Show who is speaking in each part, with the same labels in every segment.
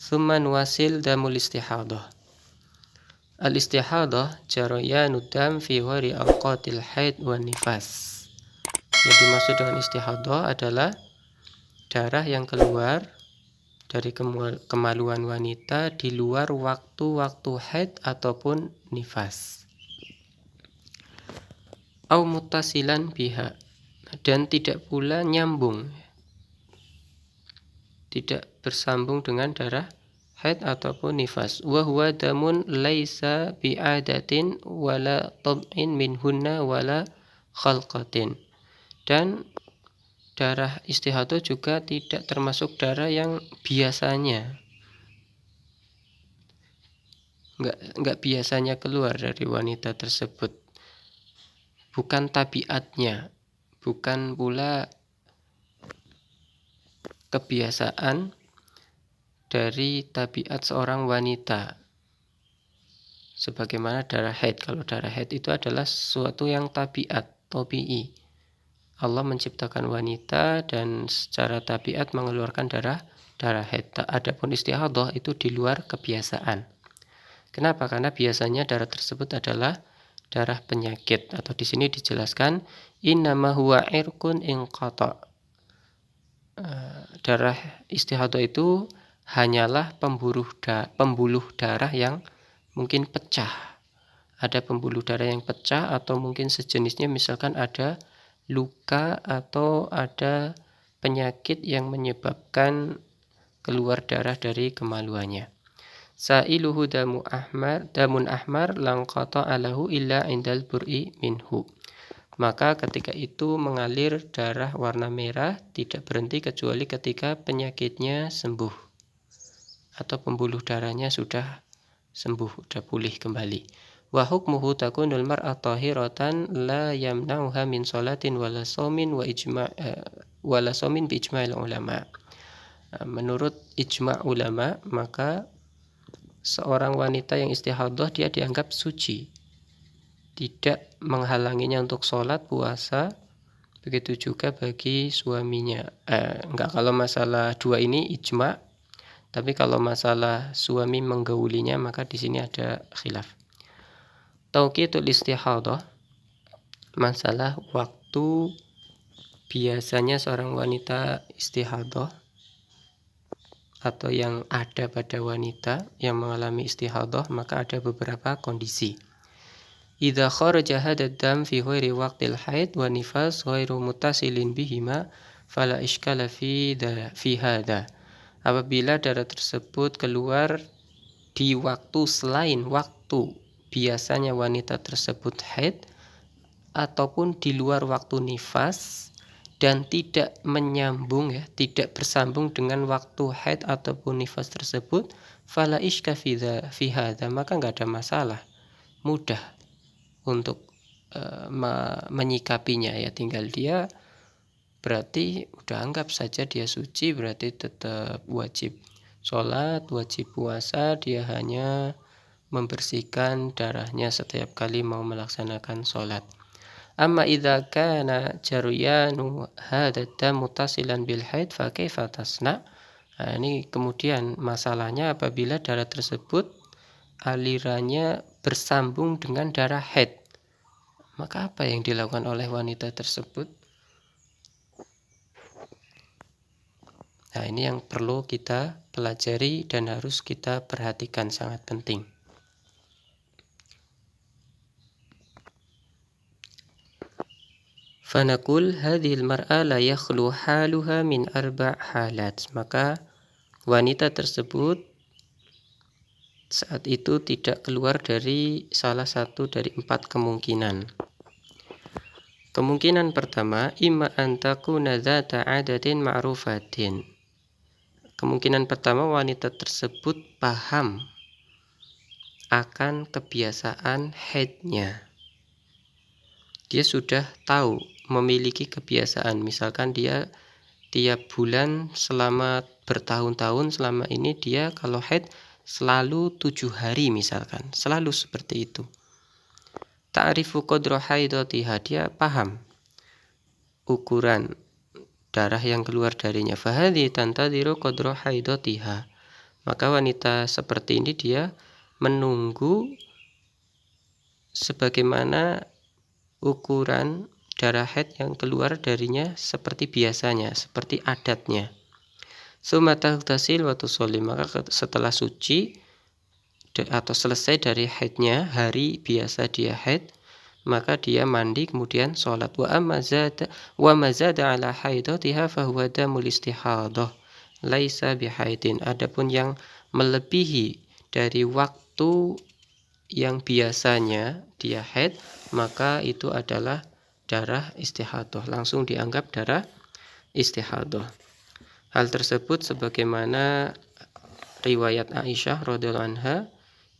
Speaker 1: Tsumma nuwasil damul istihadah. Al-istihadah jarayanu dam fi ghairi awqatil haid wan nifas. Yang dimaksud dengan istihadah adalah darah yang keluar dari kemaluan wanita di luar waktu-waktu haid ataupun nifas. Au muttasilan biha, dan tidak pula nyambung, tidak bersambung dengan darah haid ataupun nifas. Wa huwa damun laisa bi'adatin wala tab'in minhunna wala khalqatin. Dan darah istihadah juga tidak termasuk darah yang biasanya enggak biasanya keluar dari wanita tersebut. Bukan tabiatnya, bukan pula kebiasaan dari tabiat seorang wanita. Sebagaimana darah haid. Kalau darah haid itu adalah sesuatu yang tabiat, tabi'i. Allah menciptakan wanita dan secara tabiat mengeluarkan darah haid. Adapun istihadah itu di luar kebiasaan. Kenapa? Karena biasanya darah tersebut adalah darah penyakit, atau di sini dijelaskan innama huwa irqun inqata. Darah istihadah itu hanyalah pembuluh darah yang mungkin pecah. Ada pembuluh darah yang pecah atau mungkin sejenisnya, misalkan ada luka atau ada penyakit yang menyebabkan keluar darah dari kemaluannya. Sa'iluhu damun ahmar langqata alahu illa indal bur'i minhu. Maka ketika itu mengalir darah warna merah, tidak berhenti kecuali ketika penyakitnya sembuh atau pembuluh darahnya sudah sembuh, sudah pulih kembali. Wa hukmuhu takunul mar'atu tahiratan la yamna'uha min salatin wala shaumin wala shaumin bi ijma'il ulama. Menurut ijma' ulama, maka seorang wanita yang istihadah dia dianggap suci, tidak menghalanginya untuk sholat, puasa, begitu juga bagi suaminya. Kalau masalah dua ini ijma', tapi kalau masalah suami menggaulinya maka di sini ada khilaf. Tauqitul istihadah, masalah waktu biasanya seorang wanita istihadah atau yang ada pada wanita yang mengalami istihadah, maka ada beberapa kondisi. Idza kharaja hadad dam fi ghairi waqtil haid wa nifas ghairu muttasilin bihima fala iskala fi hadha. Apabila darah tersebut keluar di waktu selain waktu biasanya wanita tersebut haid ataupun di luar waktu nifas dan tidak menyambung, tidak bersambung dengan waktu haid ataupun nifas tersebut, fala iska fi hadza, maka enggak ada masalah, mudah untuk menyikapinya, tinggal dia berarti udah anggap saja dia suci, berarti tetap wajib sholat, wajib puasa, dia hanya membersihkan darahnya setiap kali mau melaksanakan sholat. Amma idza kana jariyanu hadha dam muttasilan bil haid fa kaifa tasna? Ini kemudian masalahnya apabila darah tersebut alirannya bersambung dengan darah haid. Maka apa yang dilakukan oleh wanita tersebut? Nah, ini yang perlu kita pelajari dan harus kita perhatikan, sangat penting. Fanaqul hadhil mar'a la yakhlu haluha min arba' halat. Maka wanita tersebut saat itu tidak keluar dari salah satu dari 4 kemungkinan. Kemungkinan pertama, imma an takuna dzata 'adatin ma'rufatin. Kemungkinan pertama, wanita tersebut paham akan kebiasaan haidnya. Dia sudah tahu, memiliki kebiasaan, misalkan dia tiap bulan selama bertahun-tahun, selama ini dia kalau haid selalu 7 hari misalkan, selalu seperti itu. Ta'rifu qadra haidatiha, dia paham ukuran darah yang keluar darinya. Fahadhi tantadiru qadra haidatiha, Maka wanita seperti ini dia menunggu sebagaimana ukuran darah haid yang keluar darinya seperti biasanya, seperti adatnya. Summa taghtasil wa tusolli, maka setelah suci atau selesai dari haidnya, hari biasa dia haid, maka dia mandi kemudian sholat. Wa mazada ala haidatiha fahuwa damul istihadah laisa bihaidin. Adapun yang melebihi dari waktu yang biasanya dia haid, maka itu adalah darah istihadah, langsung dianggap darah istihadah. Hal tersebut sebagaimana riwayat Aisyah radhiyallahu anha,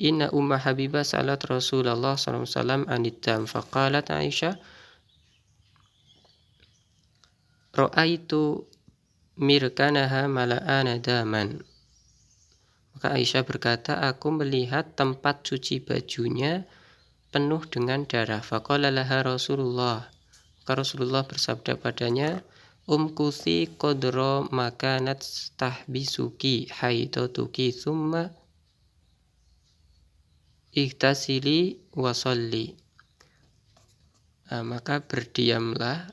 Speaker 1: inna Umma Habibah salat Rasulullah sallallahu alaihi wasallam anidam faqalat Aisyah ra'aitu mirkanaha mala'ana daman. Maka Aisyah berkata, aku melihat tempat cuci bajunya penuh dengan darah. Faqala laha Rasulullah, maka Rasulullah bersabda padanya, umkuthi qadra makanat tahbisuki haidatuki thumma iktasili wasolli. Maka berdiamlah,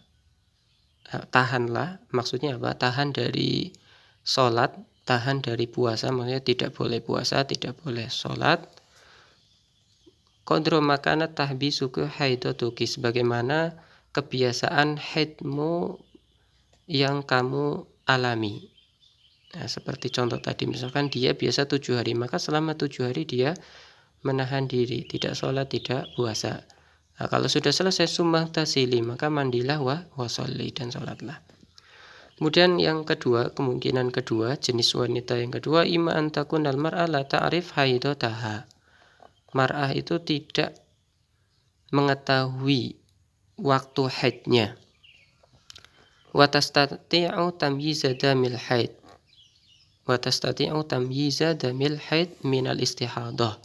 Speaker 1: tahanlah, maksudnya apa? Tahan dari sholat, tahan dari puasa, maksudnya tidak boleh puasa, tidak boleh sholat. Qadra makanat tahbisuki haidatuki, sebagaimana kebiasaan haidmu yang kamu alami. Seperti contoh tadi, misalkan dia biasa 7 hari, maka selama 7 hari dia menahan diri, tidak sholat, tidak puasa. Kalau sudah selesai summa tasili, maka mandilah wa sholli, dan sholatlah. Kemudian yang kedua, kemungkinan kedua, jenis wanita yang kedua, imma an takunal mar'ah la ta'rif haidataha. Mar'ah itu tidak mengetahui waktu haidnya. Wa tastati'u tamyiza damil haid. Wa tastati'u tamyiza damil haid minal istihadah.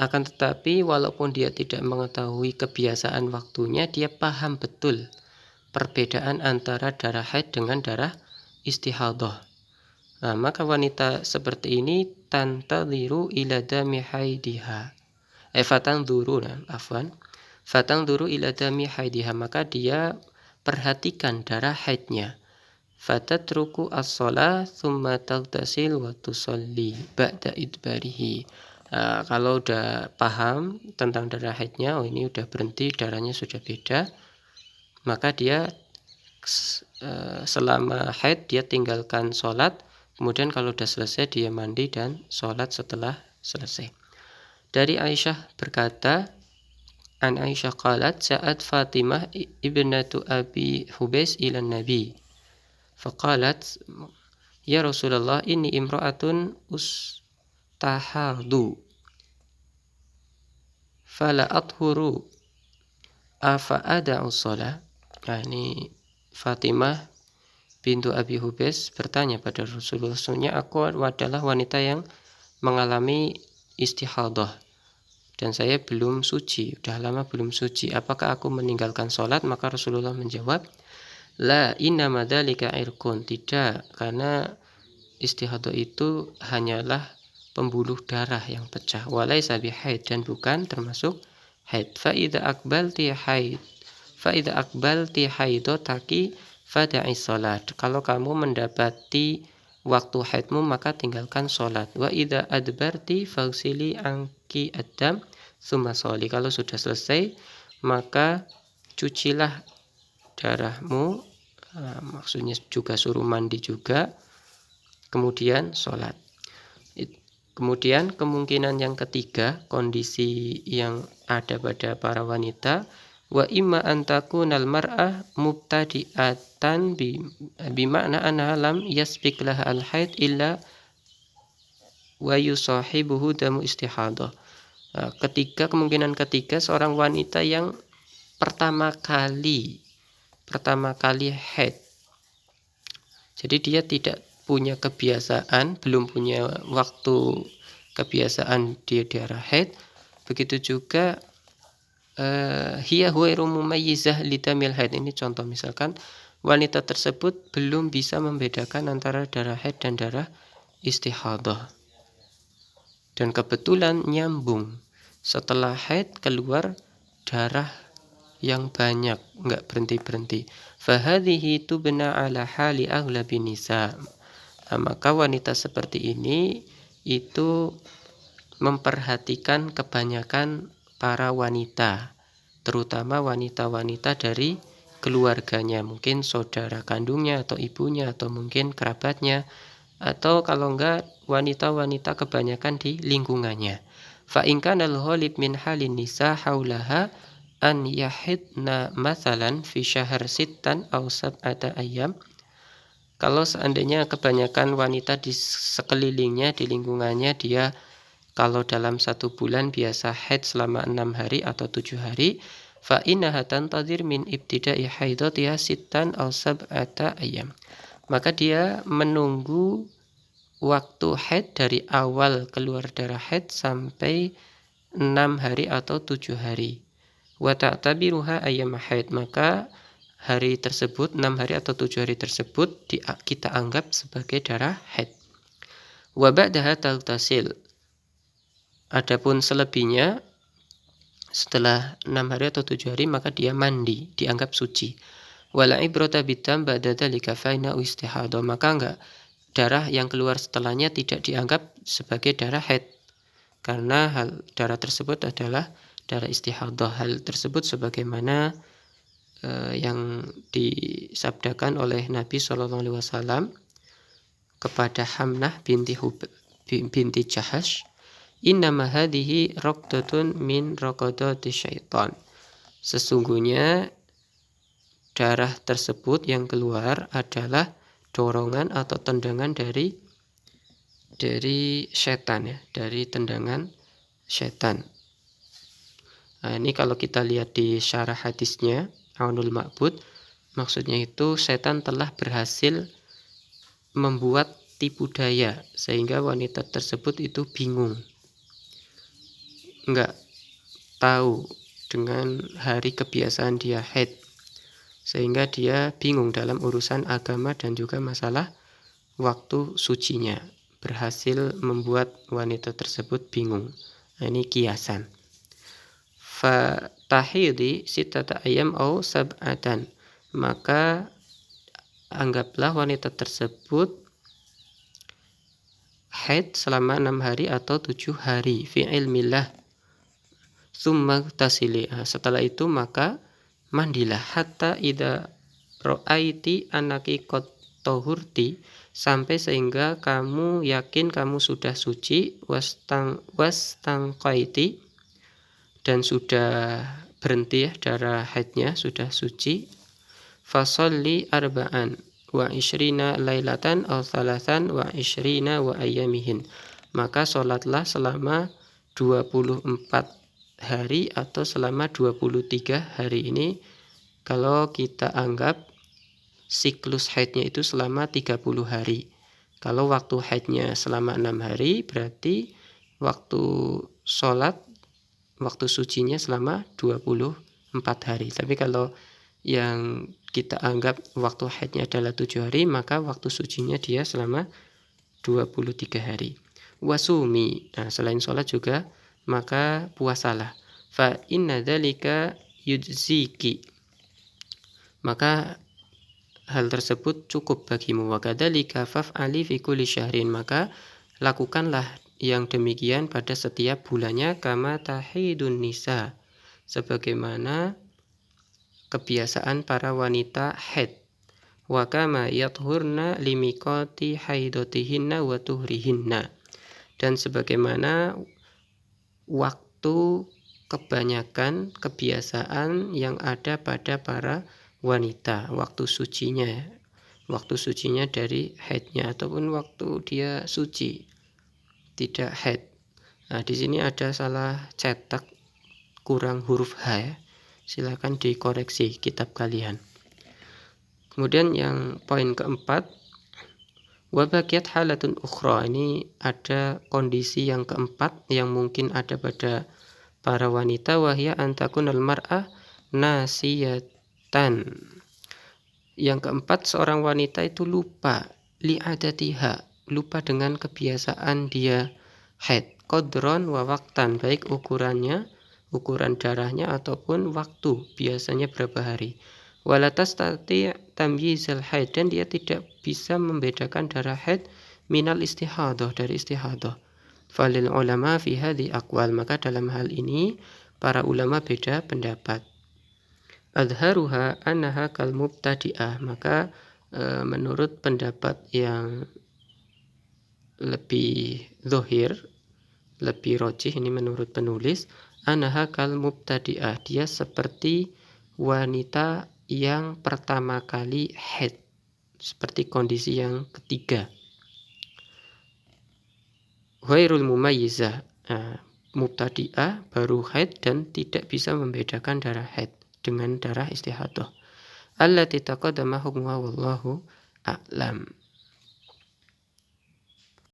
Speaker 1: Akan tetapi walaupun dia tidak mengetahui kebiasaan waktunya, dia paham betul perbedaan antara darah haid dengan darah istihadah. Maka wanita seperti ini tantadhiru ila dami haidiha. Fatanduru ila dami haidiha, maka dia perhatikan darah haidnya. Fatatruku as-shalah thumma taghtasil wa tusalli ba'da idbarihi. Kalau udah paham tentang darah haidnya, ini udah berhenti, darahnya sudah beda, maka dia selama haid dia tinggalkan sholat, kemudian kalau udah selesai dia mandi dan sholat setelah selesai. Dari Aisyah berkata, an Aisyah qalat sa'at Fatimah ibnatu Abi Hubais ila Nabi faqalat ya Rasulullah inni imra'atun ustahadu fala athuru afa ada'u shalah. Ini Fatimah bintu Abi Hubais bertanya pada Rasulullah, sesungguhnya aku adalah wanita yang mengalami istihadah dan saya belum suci, udah lama belum suci, apakah aku meninggalkan sholat? Maka Rasulullah menjawab, la innama dzalika irqun, tidak, karena istihadah itu hanyalah pembuluh darah yang pecah, walaisa bihaid, dan bukan termasuk haid. Fa idza aqbalti haidotaki fada'i sholat, kalau kamu mendapati waktu haidmu maka tinggalkan sholat. Wa idza adbarti faghsili anki ad-dam tsumma sholli, kalau sudah selesai maka cucilah darahmu, maksudnya juga suruh mandi juga, kemudian sholat. Kemudian kemungkinan yang ketiga, kondisi yang ada pada para wanita, wa imma an takunal mar'ah mubtadi'atan bima'na anha lam yasbiq laha al-haid illa wa yusahibuhu damu istihadah. Kemungkinan ketiga, seorang wanita yang pertama kali haid. Jadi dia tidak punya kebiasaan, belum punya waktu kebiasaan dia darah haid. Begitu juga hiya huwairu mumayyizah lidamil haid. Ini contoh, misalkan wanita tersebut belum bisa membedakan antara darah haid dan darah istihadah. dan kebetulan nyambung. Setelah haid keluar darah yang banyak, enggak berhenti-berhenti. Fahadhihi tubna ala hali aghlabin nisa. Maka wanita seperti ini itu memperhatikan kebanyakan para wanita, terutama wanita-wanita dari keluarganya, mungkin saudara kandungnya atau ibunya atau mungkin kerabatnya, atau kalau enggak wanita-wanita kebanyakan di lingkungannya. Fa in kana al-ghalib min halin nisa haulaha an yahidna mathalan fi syahr sittan aw sab'ata ayyam. Kalau seandainya kebanyakan wanita di sekelilingnya, di lingkungannya, dia kalau dalam 1 bulan biasa haid selama 6 hari atau 7 hari, fa innaha tantadir min ibtida'i haidatiha sittan aw sab'ata ayyam. Maka dia menunggu waktu haid dari awal keluar darah haid sampai 6 hari atau 7 hari. Wa ta'tabiruha ayyam haid, maka hari tersebut, 6 hari atau 7 hari tersebut kita anggap sebagai darah haid. Wa ba'daha taghtasil. Adapun selebihnya setelah 6 hari atau 7 hari maka dia mandi, dianggap suci. Wala ibrata bitam ba'da dzalika fa inna istihadah. Maka enggak, darah yang keluar setelahnya tidak dianggap sebagai darah haid, karena darah tersebut adalah darah istihadah. Hal tersebut sebagaimana yang disabdakan oleh Nabi SAW kepada Hamnah binti Jahash, innama hadhihi raqdatun min raqadati syaitan. Sesungguhnya darah tersebut yang keluar adalah dorongan atau tendangan dari setan, ya, dari tendangan setan. Nah, ini kalau kita lihat di syarah hadisnya Aunul Ma'bud, maksudnya itu setan telah berhasil membuat tipu daya sehingga wanita tersebut itu bingung, enggak tahu dengan hari kebiasaan dia haid, sehingga dia bingung dalam urusan agama dan juga masalah waktu sucinya, berhasil membuat wanita tersebut bingung. Nah, ini kiasan. Fa tahidi sitata ayyam au sab'atan, maka anggaplah wanita tersebut haid selama 6 hari atau 7 hari fi ilmillah. Tsumma tasili. Setelah itu maka mandilah hatta idza ra'aiti annaki qad tahurti, sampai sehingga kamu yakin kamu sudah suci, wastangqaiti, dan sudah berhenti ya darah haidnya, sudah suci. Fasolli arba'an wa ishrina lailatan aw thalathan wa ishrina wa ayyamihin, maka sholatlah selama 24 hari atau selama 23 hari. Ini kalau kita anggap siklus haidnya itu selama 30 hari. Kalau waktu haidnya selama 6 hari, berarti waktu sholat, waktu sucinya selama 24 hari. Tapi kalau yang kita anggap waktu haidnya adalah 7 hari, maka waktu sucinya dia selama 23 hari. Wasumi, nah selain sholat juga, maka puasalah. Fa inna dzalika yujziki, maka hal tersebut cukup bagimu. Wa kadzalika faf'ali fi kulli syahrin, maka lakukanlah yang demikian pada setiap bulannya, kama tahidun nisa, sebagaimana kebiasaan para wanita haid. Wa kama yathurna limiqati haidatihinna wa tuhrihinna, dan sebagaimana waktu kebanyakan kebiasaan yang ada pada para wanita, waktu sucinya dari haidnya ataupun waktu dia suci tidak haid. Nah, di sini ada salah cetak, kurang huruf H, ya. Silakan dikoreksi kitab kalian. Kemudian yang poin keempat, wa baqiyat halatun ukhra, ini ada kondisi yang keempat yang mungkin ada pada para wanita, wahya antakunal mar'ah nasiyatan. Yang keempat, seorang wanita itu lupa li'adatiha, lupa dengan kebiasaan dia haid, qadron wa waqtan, baik ukuran darahnya ataupun waktu, biasanya berapa hari. Wala tastati tamyizal haid, dan dia tidak bisa membedakan darah haid minal istihadah, dari istihadah. Falil ulama fi hadhi aqwal, maka dalam hal ini para ulama beda pendapat. Adharuha annaha kal mubtadi'ah, maka menurut pendapat yang lebih zahir, lebih rojih, ini menurut penulis, annaha kal mubtadi'ah, dia seperti wanita yang pertama kali haid, seperti kondisi yang ketiga. Ghairul mumayyizah, mubtadi'ah baru haid dan tidak bisa membedakan darah haid dengan darah istihadah. Allati taqaddama hukmuha wallahu a'lam.